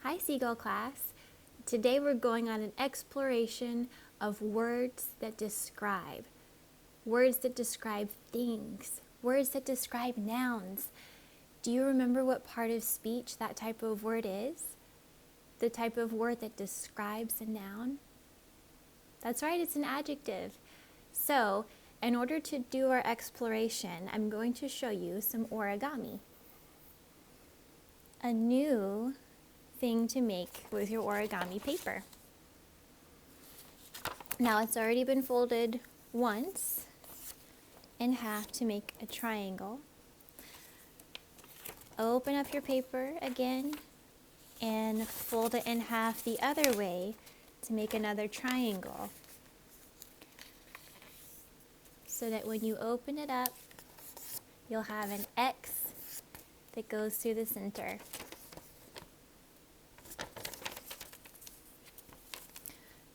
Hi Seagull class. Today we're going on an exploration of words that describe things, words that describe nouns. Do you remember what part of speech that type of word is? The type of word that describes a noun? That's right, it's an adjective. So, in order to do our exploration, I'm going to show you some origami. A new thing to make with your origami paper. Now it's already been folded once in half to make a triangle. Open up your paper again and fold it in half the other way to make another triangle, so that when you open it up, you'll have an X that goes through the center.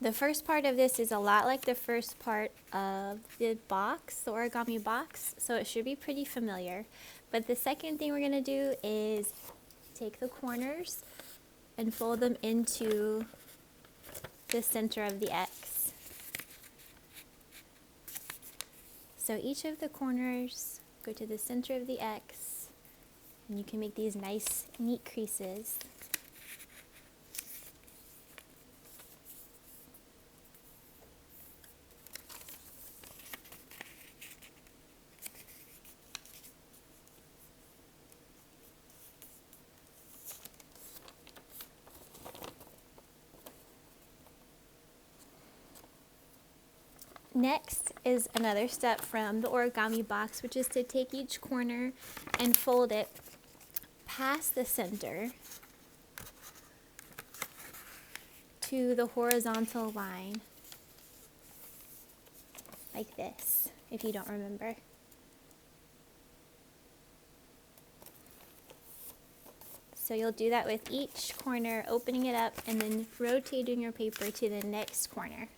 The first part of this is a lot like the first part of the box, the origami box, so it should be pretty familiar. But the second thing we're going to do is take the corners and fold them into the center of the X. So each of the corners go to the center of the X, and you can make these nice, neat creases. Next is another step from the origami box, which is to take each corner and fold it past the center to the horizontal line, like this, if you don't remember. So you'll do that with each corner, opening it up and then rotating your paper to the next corner.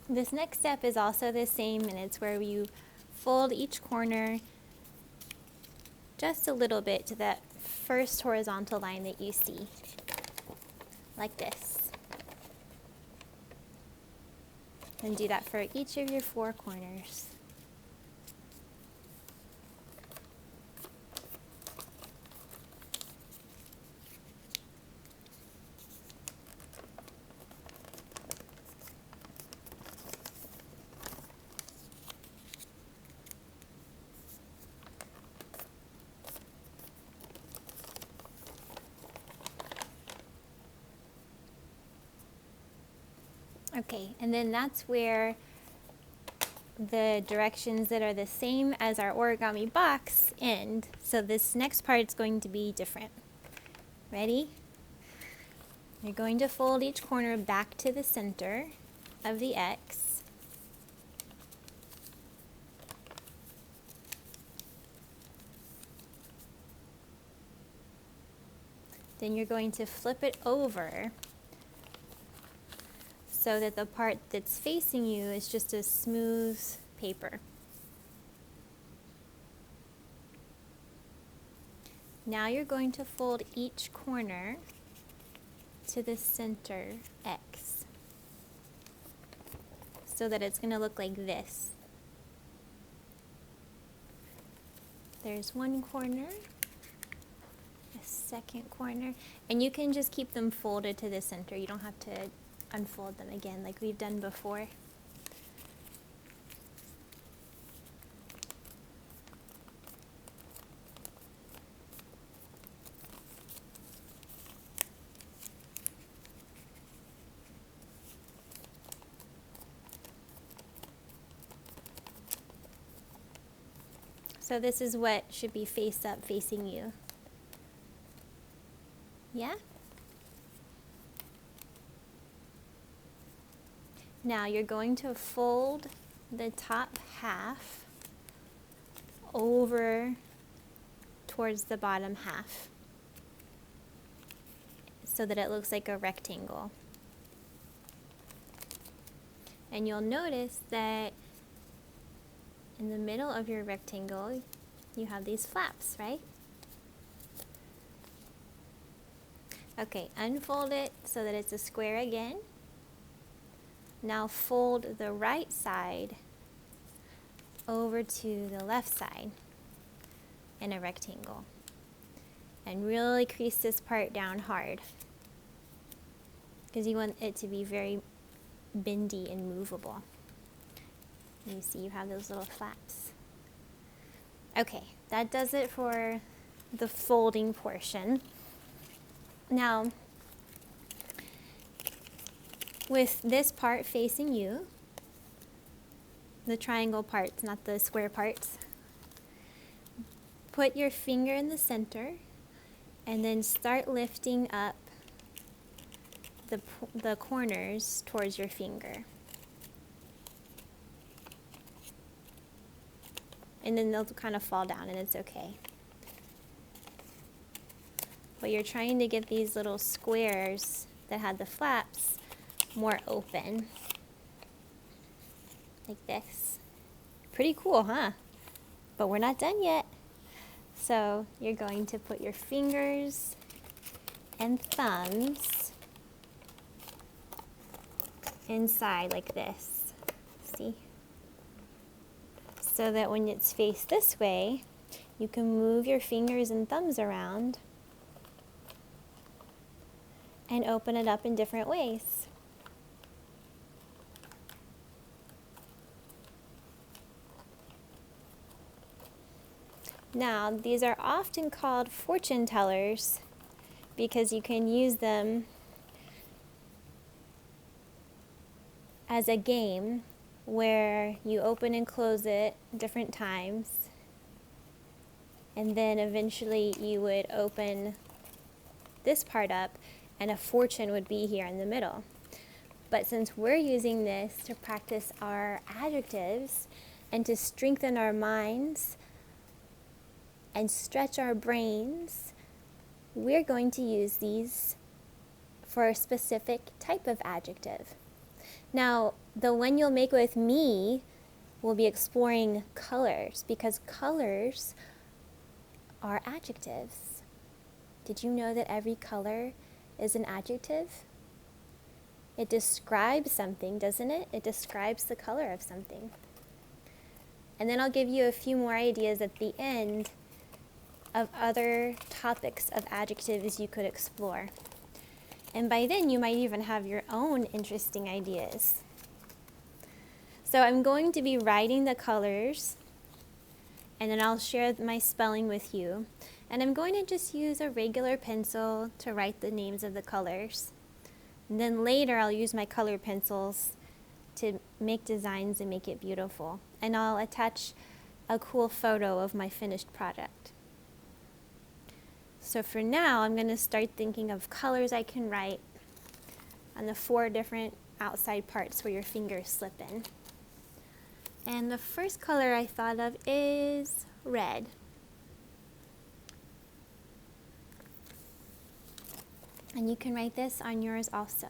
This next step is also the same, and it's where you fold each corner just a little bit to that first horizontal line that you see, like this. And do that for each of your 4 corners. Okay, and then that's where the directions that are the same as our origami box end. So this next part is going to be different. Ready? You're going to fold each corner back to the center of the X. Then you're going to flip it over so that the part that's facing you is just a smooth paper. Now you're going to fold each corner to the center X so that it's going to look like this. There's one corner, a second corner, and you can just keep them folded to the center. You don't have to unfold them again like we've done before. So this is what should be face up facing you. Yeah? Now you're going to fold the top half over towards the bottom half so that it looks like a rectangle. And you'll notice that in the middle of your rectangle, you have these flaps, right? Okay, unfold it so that it's a square again. Now fold the right side over to the left side in a rectangle. And really crease this part down hard because you want it to be very bendy and movable. You see you have those little flaps. Okay, that does it for the folding portion. Now, with this part facing you, the triangle parts, not the square parts, put your finger in the center and then start lifting up the corners towards your finger. And then they'll kind of fall down and it's okay. But you're trying to get these little squares that had the flaps more open. Like this. Pretty cool, huh? But we're not done yet. So you're going to put your fingers and thumbs inside like this. See? So that when it's faced this way, you can move your fingers and thumbs around and open it up in different ways. Now, these are often called fortune tellers because you can use them as a game where you open and close it different times, and then eventually you would open this part up and a fortune would be here in the middle. But since we're using this to practice our adjectives and to strengthen our minds and stretch our brains, we're going to use these for a specific type of adjective. Now, the one you'll make with me will be exploring colors because colors are adjectives. Did you know that every color is an adjective? It describes something, doesn't it? It describes the color of something. And then I'll give you a few more ideas at the end of other topics of adjectives you could explore. And by then you might even have your own interesting ideas. So I'm going to be writing the colors and then I'll share my spelling with you. And I'm going to just use a regular pencil to write the names of the colors. And then later I'll use my color pencils to make designs and make it beautiful. And I'll attach a cool photo of my finished product. So for now, I'm going to start thinking of colors I can write on the 4 different outside parts where your fingers slip in. And the first color I thought of is red. And you can write this on yours also.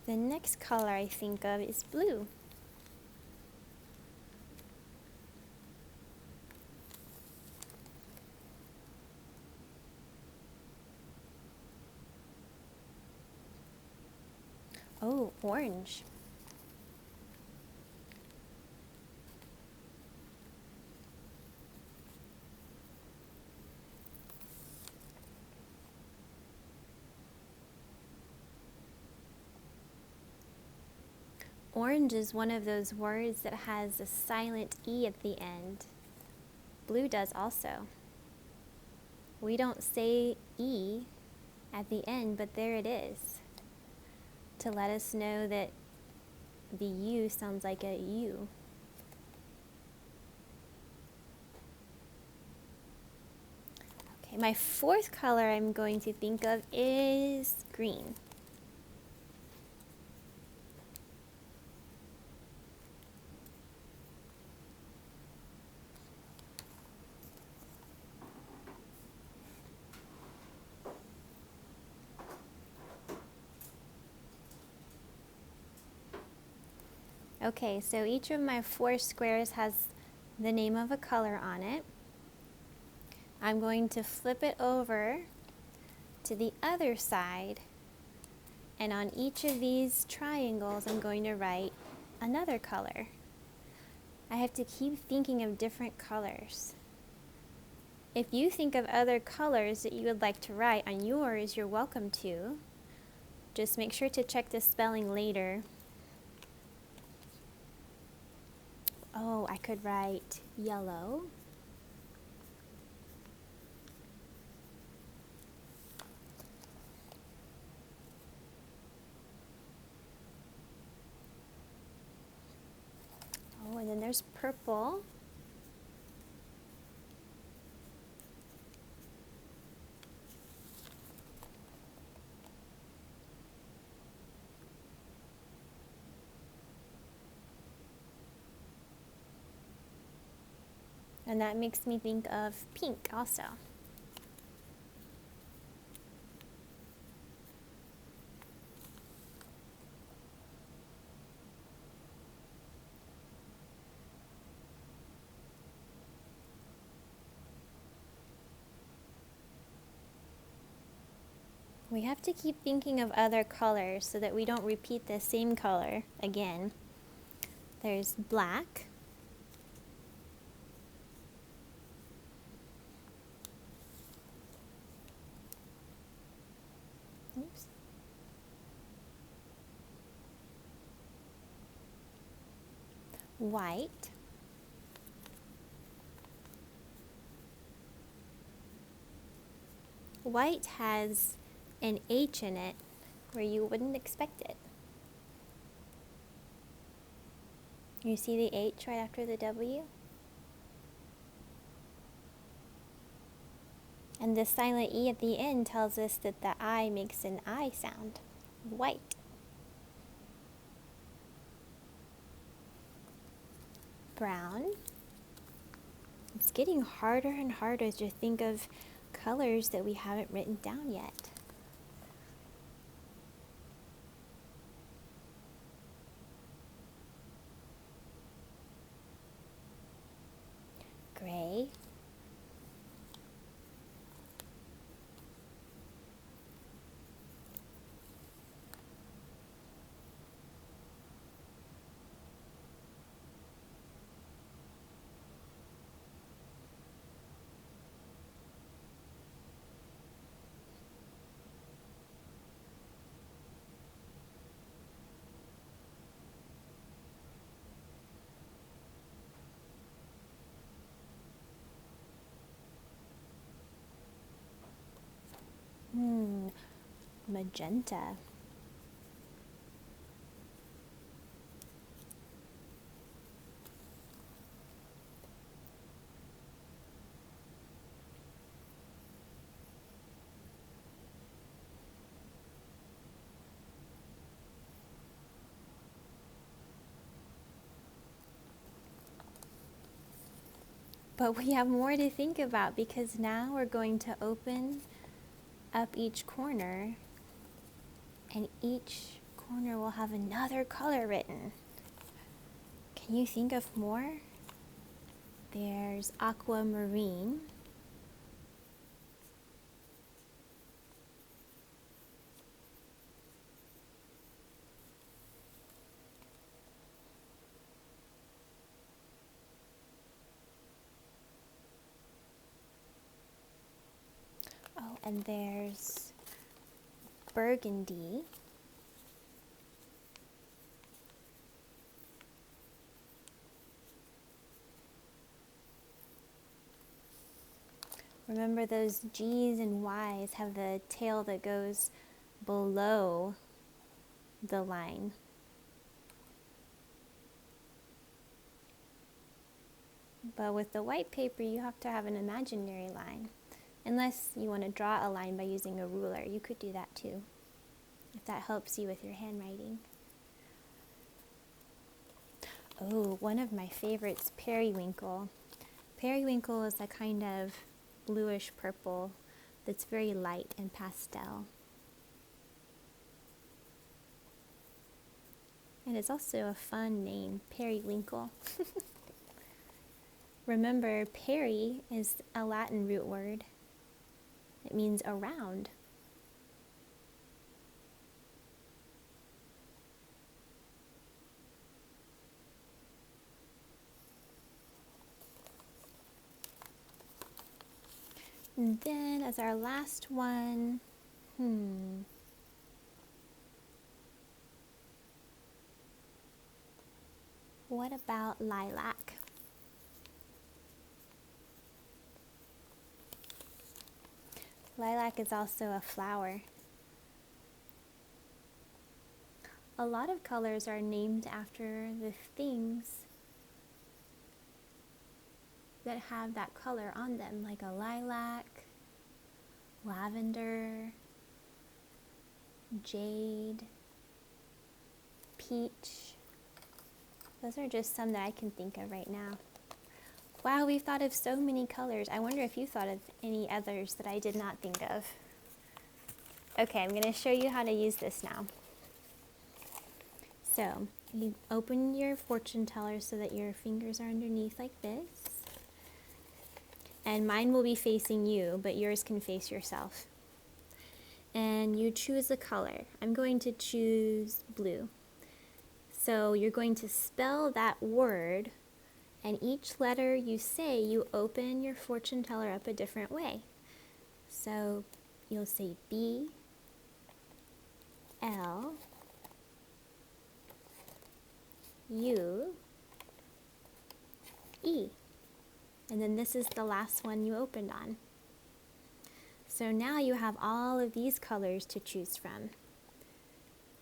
The next color I think of is blue. Oh, orange. Orange is one of those words that has a silent E at the end. Blue does also. We don't say E at the end, but there it is, to let us know that the U sounds like a U. Okay, my fourth color I'm going to think of is green. Okay, so each of my 4 squares has the name of a color on it. I'm going to flip it over to the other side, and on each of these triangles I'm going to write another color. I have to keep thinking of different colors. If you think of other colors that you would like to write on yours, you're welcome to. Just make sure to check the spelling later. Oh, I could write yellow. Oh, and then there's purple. And that makes me think of pink also. We have to keep thinking of other colors so that we don't repeat the same color again. There's black. Oops. White. White has an H in it where you wouldn't expect it. You see the H right after the W? And the silent E at the end tells us that the I makes an I sound. White. Brown. It's getting harder and harder to think of colors that we haven't written down yet. Gray. Magenta. But we have more to think about because now we're going to open up each corner, and each corner will have another color written. Can you think of more? There's aquamarine. Oh, and there's burgundy. Remember, those G's and Y's have the tail that goes below the line. But with the white paper, you have to have an imaginary line. Unless you want to draw a line by using a ruler, you could do that too, if that helps you with your handwriting. Oh, one of my favorites, periwinkle. Periwinkle is a kind of bluish purple that's very light and pastel. And it's also a fun name, periwinkle. Remember, peri is a Latin root word. It means around. And then as our last one, what about lilac? Lilac is also a flower. A lot of colors are named after the things that have that color on them, like a lilac, lavender, jade, peach. Those are just some that I can think of right now. Wow, we've thought of so many colors. I wonder if you thought of any others that I did not think of. Okay, I'm going to show you how to use this now. So, you open your fortune teller so that your fingers are underneath like this. And mine will be facing you, but yours can face yourself. And you choose a color. I'm going to choose blue. So you're going to spell that word, and each letter you say, you open your fortune teller up a different way. So you'll say B, L, U, E. And then this is the last one you opened on. So now you have all of these colors to choose from.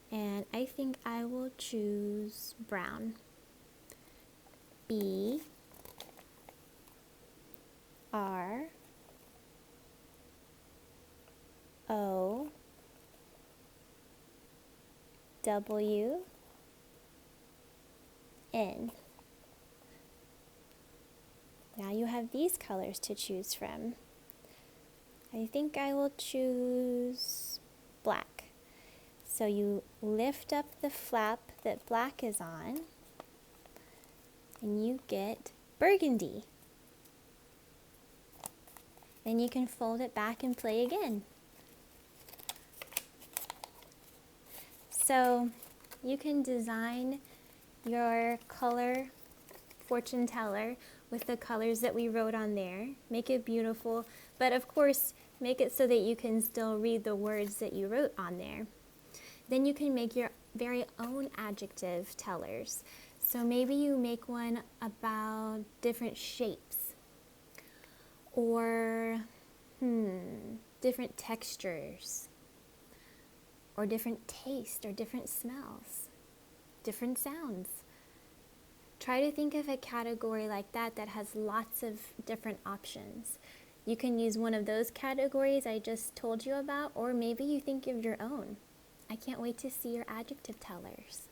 And I think I will choose brown. B, R, O, W, N. Now you have these colors to choose from. I think I will choose black. So you lift up the flap that black is on, and you get burgundy. Then you can fold it back and play again. So you can design your color fortune teller with the colors that we wrote on there. Make it beautiful, but of course, make it so that you can still read the words that you wrote on there. Then you can make your very own adjective tellers. So maybe you make one about different shapes or different textures or different taste or different smells, different sounds. Try to think of a category like that that has lots of different options. You can use one of those categories I just told you about, or maybe you think of your own. I can't wait to see your adjective tellers.